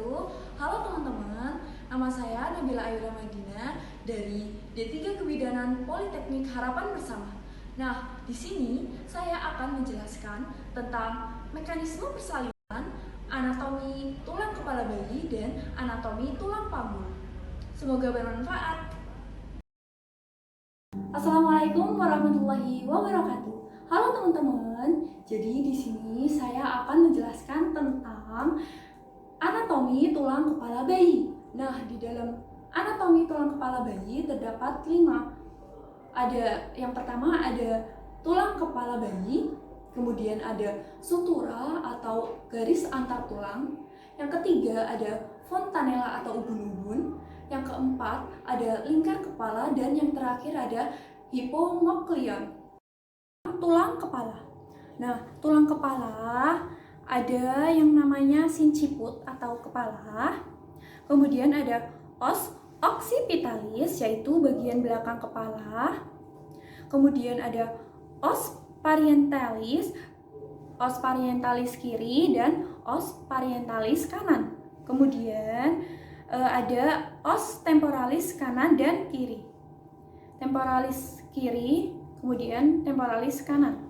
wabarakatuh. Halo teman-teman, nama saya Nabila Ayura Madina dari D3 Kebidanan Politeknik Harapan Bersama. Nah, di sini saya akan menjelaskan tentang mekanisme persalinan, anatomi tulang kepala bayi, dan anatomi tulang panggul. Semoga bermanfaat. Assalamualaikum warahmatullahi wabarakatuh. Halo teman-teman. Jadi di sini saya akan menjelaskan tentang anatomi tulang kepala bayi. Nah, di dalam anatomi tulang kepala bayi terdapat 5. Yang pertama ada tulang kepala bayi, kemudian ada sutura atau garis antar tulang. Yang ketiga ada fontanella atau ubun-ubun. Yang keempat ada lingkar kepala, dan yang terakhir ada hipomokleon. Tulang kepala. Nah, tulang kepala ada yang namanya sinciput atau kepala. Kemudian ada os occipitalis, yaitu bagian belakang kepala. Kemudian ada os parientalis kiri dan os parientalis kanan. Kemudian ada os temporalis kanan dan kiri. Temporalis kiri, kemudian temporalis kanan.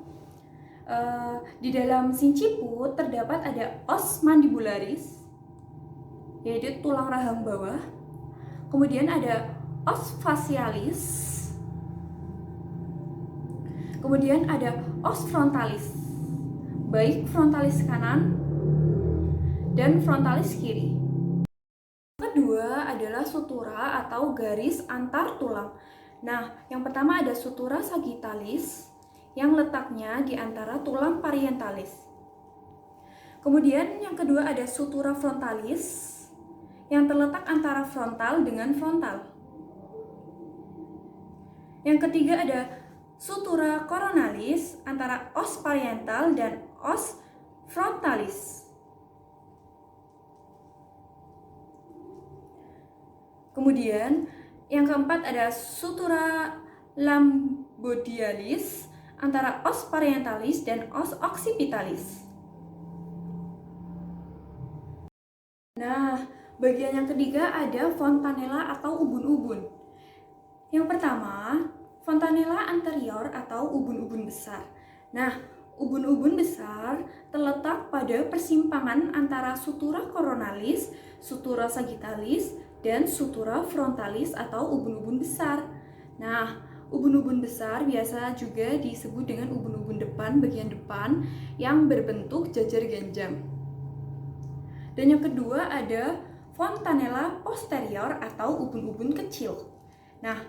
Di dalam sinciput terdapat ada os mandibularis, yaitu tulang rahang bawah. Kemudian ada os facialis. Kemudian ada os frontalis, baik frontalis kanan dan frontalis kiri. Kedua adalah sutura atau garis antar tulang. Nah, yang pertama ada sutura sagittalis yang letaknya di antara tulang parientalis. Kemudian yang kedua ada sutura frontalis yang terletak antara frontal dengan frontal. Yang ketiga ada sutura coronalis antara os pariental dan os frontalis. Kemudian yang keempat ada sutura lambodialis antara os parientalis dan os occipitalis. Nah, bagian yang ketiga ada fontanella atau ubun-ubun. Yang pertama, fontanella anterior atau ubun-ubun besar. Nah, ubun-ubun besar terletak pada persimpangan antara sutura coronalis, sutura sagittalis, dan sutura frontalis atau ubun-ubun besar. Nah, ubun-ubun besar biasa juga disebut dengan ubun-ubun depan, bagian depan yang berbentuk jajar genjang. Dan yang kedua ada fontanella posterior atau ubun-ubun kecil. Nah,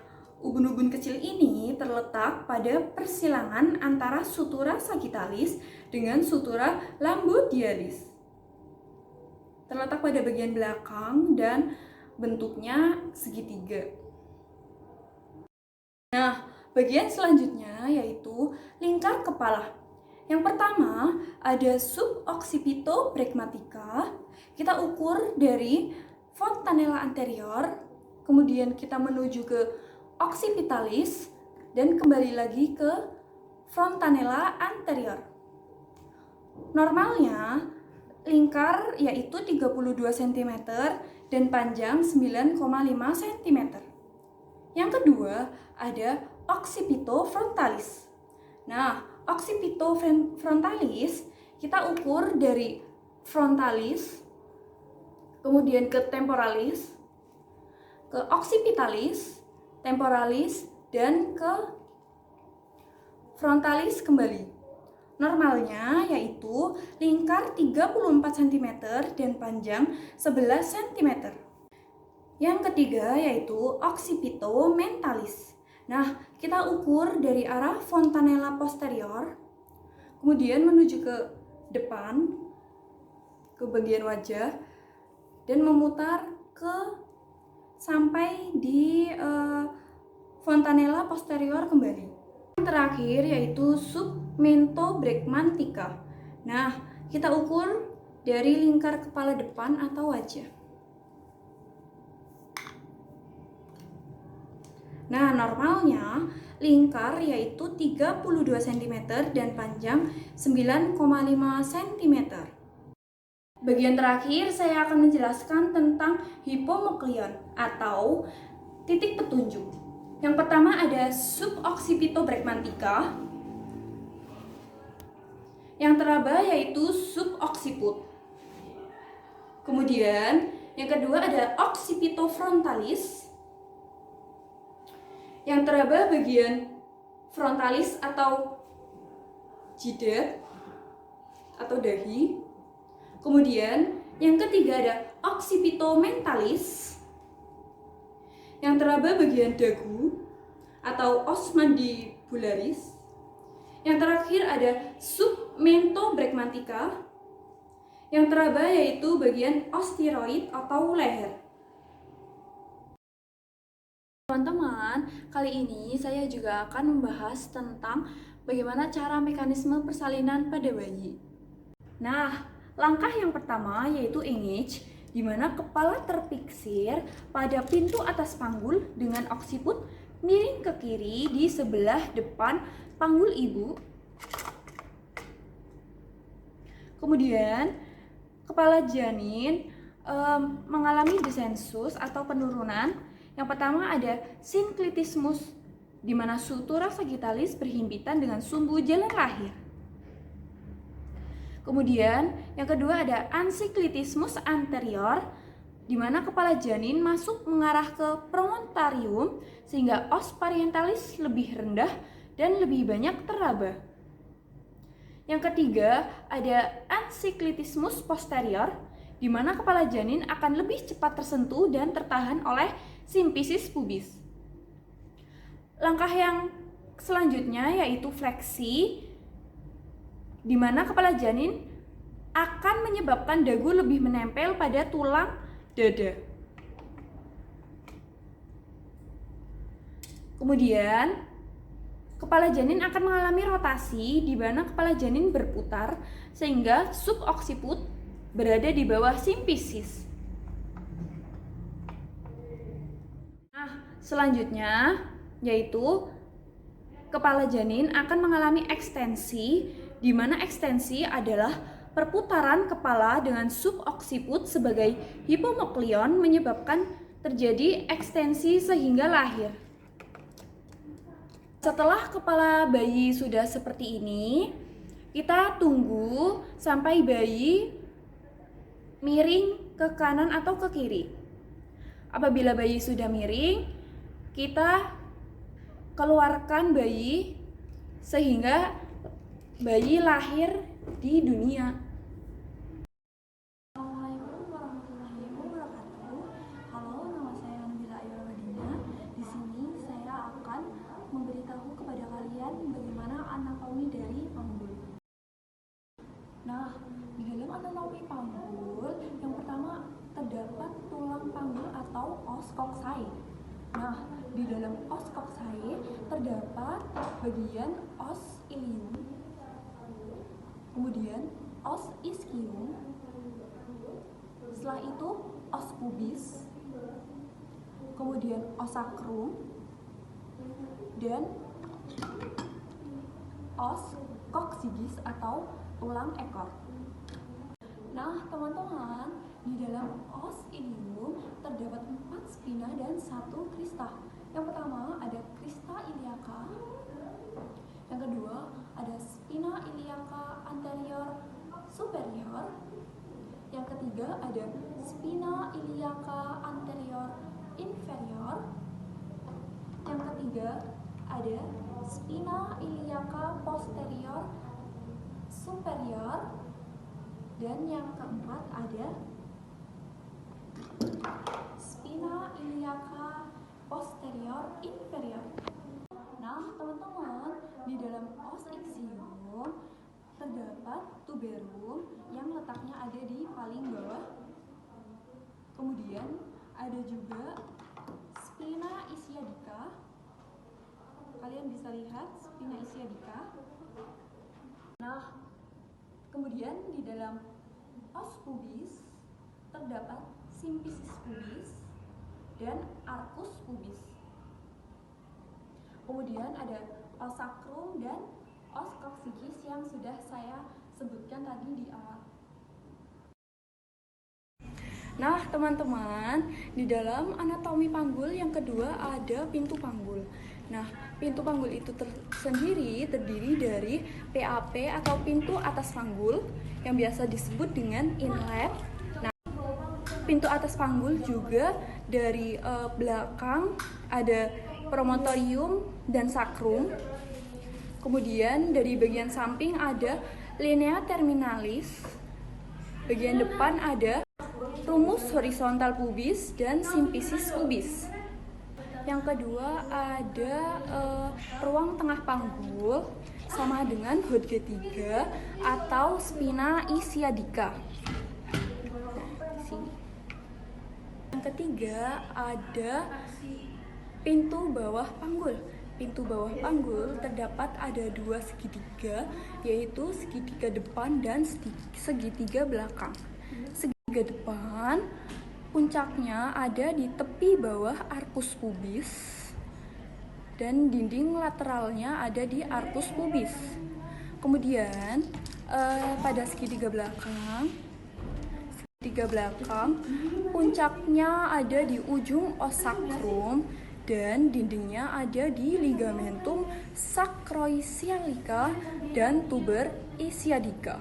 ubun-ubun kecil ini terletak pada persilangan antara sutura sagittalis dengan sutura lambodialis. Terletak pada bagian belakang dan bentuknya segitiga. Nah, bagian selanjutnya yaitu lingkar kepala. Yang pertama ada suboccipitobregmatica. Kita ukur dari fontanella anterior, kemudian kita menuju ke occipitalis dan kembali lagi ke fontanella anterior. Normalnya lingkar yaitu 32 cm dan panjang 9,5 cm. Yang kedua ada occipitofrontalis. Nah, occipitofrontalis kita ukur dari frontalis, kemudian ke temporalis, ke occipitalis, temporalis, dan ke frontalis kembali. Normalnya yaitu lingkar 34 cm dan panjang 11 cm. Yang ketiga yaitu occipitomentalis. Nah, kita ukur dari arah fontanella posterior, kemudian menuju ke depan, ke bagian wajah, dan memutar sampai di fontanella posterior kembali. Yang terakhir yaitu submentobregmatica. Nah, kita ukur dari lingkar kepala depan atau wajah. Nah, normalnya lingkar yaitu 32 cm dan panjang 9,5 cm. Bagian terakhir saya akan menjelaskan tentang hipomukleon atau titik petunjuk. Yang pertama ada suboccipitobregmantica. Yang teraba yaitu subocciput. Kemudian yang kedua ada occipitofrontalis. Yang teraba bagian frontalis atau jidat atau dahi. Kemudian yang ketiga ada occipitomentalis. Yang teraba bagian dagu atau os mandibularis. Yang terakhir ada submentobregmantica. Yang teraba yaitu bagian osteroid atau leher. Teman-teman, kali ini saya juga akan membahas tentang bagaimana cara mekanisme persalinan pada bayi. Nah, langkah yang pertama yaitu engage, di mana kepala terfiksir pada pintu atas panggul dengan occiput miring ke kiri di sebelah depan panggul ibu. Kemudian, kepala janin mengalami descensus atau penurunan. Yang pertama ada synclitismus, di mana sutura sagittalis berhimpitan dengan sumbu jalan lahir. Kemudian yang kedua ada encephalitismus anterior, di mana kepala janin masuk mengarah ke promontorium sehingga os parientalis lebih rendah dan lebih banyak teraba. Yang ketiga ada encephalitismus posterior, di mana kepala janin akan lebih cepat tersentuh dan tertahan oleh simfisis pubis. Langkah yang selanjutnya yaitu fleksi, di mana kepala janin akan menyebabkan dagu lebih menempel pada tulang dada. Kemudian, kepala janin akan mengalami rotasi, di mana kepala janin berputar sehingga subocciput berada di bawah simfisis. Nah, selanjutnya yaitu kepala janin akan mengalami ekstensi, di mana ekstensi adalah perputaran kepala dengan subocciput sebagai hipomukleon menyebabkan terjadi ekstensi sehingga lahir. Setelah kepala bayi sudah seperti ini, kita tunggu sampai bayi miring ke kanan atau ke kiri. Apabila bayi sudah miring, kita keluarkan bayi sehingga bayi lahir di dunia. Assalamualaikum warahmatullahi wabarakatuh. Halo, nama saya Nabila Ayu Madina. Di sini saya akan memberitahu kepada kalian bagaimana anatomi dari panggul. Nah, di dalam anatomi panggul, yang pertama terdapat tulang panggul atau os coxae. Nah, di dalam os coxae terdapat bagian os ilium, kemudian os ischium, setelah itu os pubis, kemudian os sacrum, dan os coccygeus atau tulang ekor. Nah, teman-teman, di dalam os ilium terdapat 4 spina dan 1 crista. Yang pertama ada crista iliaca, yang kedua ada spina iliaca anterior superior, yang ketiga ada spina iliaca anterior inferior, yang ketiga ada spina iliaca posterior superior, dan yang keempat ada spina iliaca posterior inferior. Nah, teman-teman, di dalam os ischium terdapat tuberum yang letaknya ada di paling bawah. Kemudian ada juga spina ischiadica. Kalian bisa lihat spina ischiadica. Nah, kemudian di dalam os pubis terdapat simfisis pubis dan arcus pubis. Kemudian ada os sacrum dan os coccygeus yang sudah saya sebutkan tadi di awal. Nah, teman-teman, di dalam anatomi panggul yang kedua ada pintu panggul. Nah, pintu panggul itu sendiri terdiri dari PAP atau pintu atas panggul yang biasa disebut dengan inlet. Nah, pintu atas panggul juga dari belakang ada promontorium dan sacrum. Kemudian dari bagian samping ada linea terminalis. Bagian depan ada rumus horizontal pubis dan simfisis pubis. Yang kedua ada ruang tengah panggul sama dengan hod G3 atau spina ischiadica. Nah, di sini. Yang ketiga ada pintu bawah panggul. Pintu bawah panggul terdapat ada dua segitiga, yaitu segitiga depan dan segitiga belakang. Segitiga depan, puncaknya ada di tepi bawah arcus pubis dan dinding lateralnya ada di arcus pubis. Kemudian pada segitiga belakang, puncaknya ada di ujung os sacrum dan dindingnya ada di ligamentum sacroiliaca dan tuber ischiadica.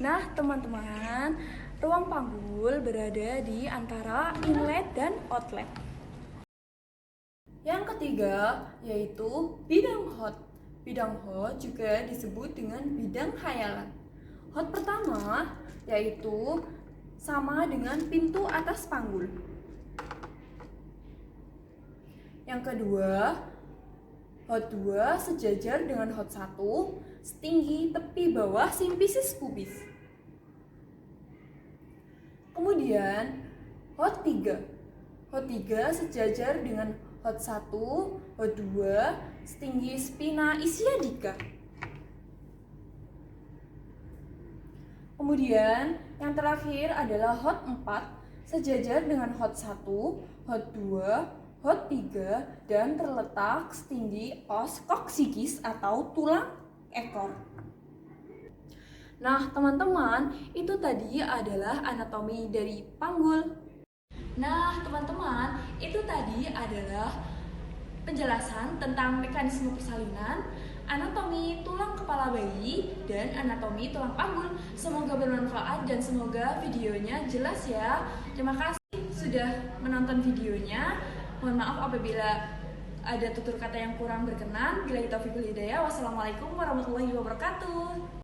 Nah, teman-teman, ruang panggul berada di antara inlet dan outlet. Yang ketiga yaitu bidang hod. Bidang hod juga disebut dengan bidang hayalan. Hod pertama yaitu sama dengan pintu atas panggul. Yang kedua, hod 2 sejajar dengan hod 1, setinggi tepi bawah simfisis pubis. Kemudian, hod 3. Hod 3 sejajar dengan hod 1, hod 2, setinggi spina ischiadica. Kemudian, yang terakhir adalah hod 4, sejajar dengan hod 1, hod 2, hod 3 dan terletak setinggi os coccygeus atau tulang ekor. Nah, teman-teman, itu tadi adalah anatomi dari panggul. Nah, teman-teman, itu tadi adalah penjelasan tentang mekanisme persalinan, anatomi tulang kepala bayi, dan anatomi tulang panggul. Semoga bermanfaat dan semoga videonya jelas ya. Terima kasih sudah menonton videonya. Mohon maaf apabila ada tutur kata yang kurang berkenan. Billahi taufiq wal hidayah. Wassalamualaikum warahmatullahi wabarakatuh.